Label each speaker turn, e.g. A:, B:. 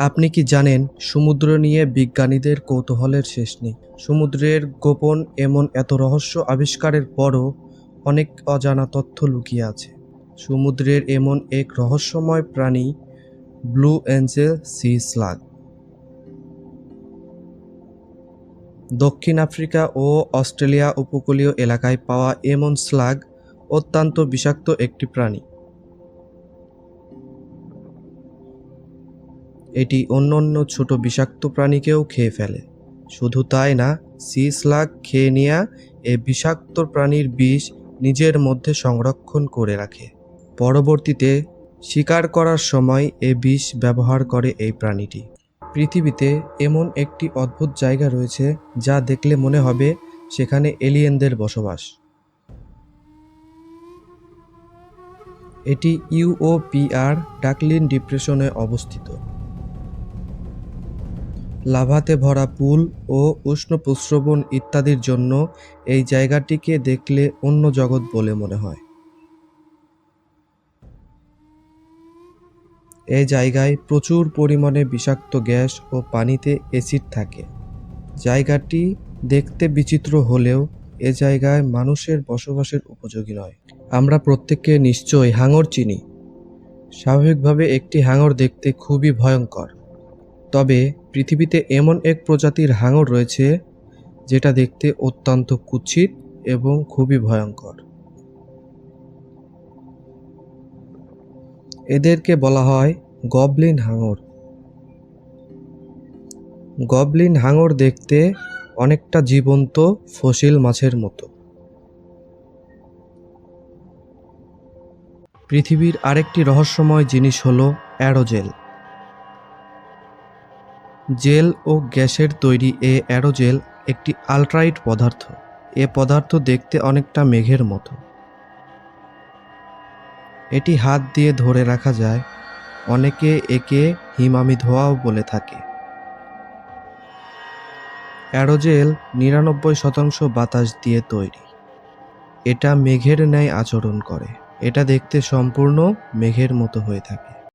A: আপনি কি জানেন সমুদ্র নিয়ে বিজ্ঞানীদের কৌতূহলের শেষ নেই। সমুদ্রের গোপন এমন এত রহস্য আবিষ্কারের পরও অনেক অজানা তথ্য লুকিয়ে আছে। সমুদ্রের এমন এক রহস্যময় প্রাণী ব্লু এঞ্জেল সি স্লাগ। দক্ষিণ আফ্রিকা ও অস্ট্রেলিয়া উপকূলীয় এলাকায় পাওয়া এমন স্লাগ অত্যন্ত বিষাক্ত একটি প্রাণী। এটি অন্যান্য ছোট বিষাক্ত প্রাণীকেও খেয়ে ফেলে। শুধু তাই না, সি স্লাগ খেয়ে নেয়া এ বিষাক্ত প্রাণীর বিষ নিজের মধ্যে সংরক্ষণ করে রাখে। পরবর্তীতে শিকার করার সময় এ বিষ ব্যবহার করে এই প্রাণীটি। পৃথিবীতে এমন একটি অদ্ভুত জায়গা রয়েছে যা দেখলে মনে হবে সেখানে এলিয়েনদের বসবাস। এটি ইউওপিআর ডাকলিন ডিপ্রেশনে অবস্থিত। লাভাতে ভরা পুল ও উষ্ণ প্রস্রবণ ইত্যাদির জন্য এই জায়গাটিকে দেখলে অন্য জগৎ বলে মনে হয়। এই জায়গায় প্রচুর পরিমাণে বিষাক্ত গ্যাস ও পানিতে অ্যাসিড থাকে। জায়গাটি দেখতে বিচিত্র হলেও এ জায়গায় মানুষের বসবাসের উপযোগী নয়। আমরা প্রত্যেকে নিশ্চয়ই হাঙর চিনি। স্বাভাবিকভাবে একটি হাঙর দেখতে খুবই ভয়ঙ্কর। তবে পৃথিবীতে এমন এক প্রজাতির হাঙর রয়েছে যেটা দেখতে অত্যন্ত কুৎসিত এবং খুবই ভয়ঙ্কর। এদেরকে বলা হয় গবলিন হাঙর। গবলিন হাঙর দেখতে অনেকটা জীবন্ত ফসিল মাছের মতো। পৃথিবীর আরেকটি রহস্যময় জিনিস হলো অ্যারোজেল। জেল ও গ্যাসের তৈরি এ অ্যারোজেল একটি আল্ট্রালাইট পদার্থ। এ পদার্থ দেখতে অনেকটা মেঘের মতো। এটি হাত দিয়ে ধরে রাখা যায়। অনেকে একে হিমামি ধোঁয়াও বলে থাকে। অ্যারোজেল ৯৯% বাতাস দিয়ে তৈরি। এটা মেঘের ন্যায় আচরণ করে। এটা দেখতে সম্পূর্ণ মেঘের মতো হয়ে থাকে।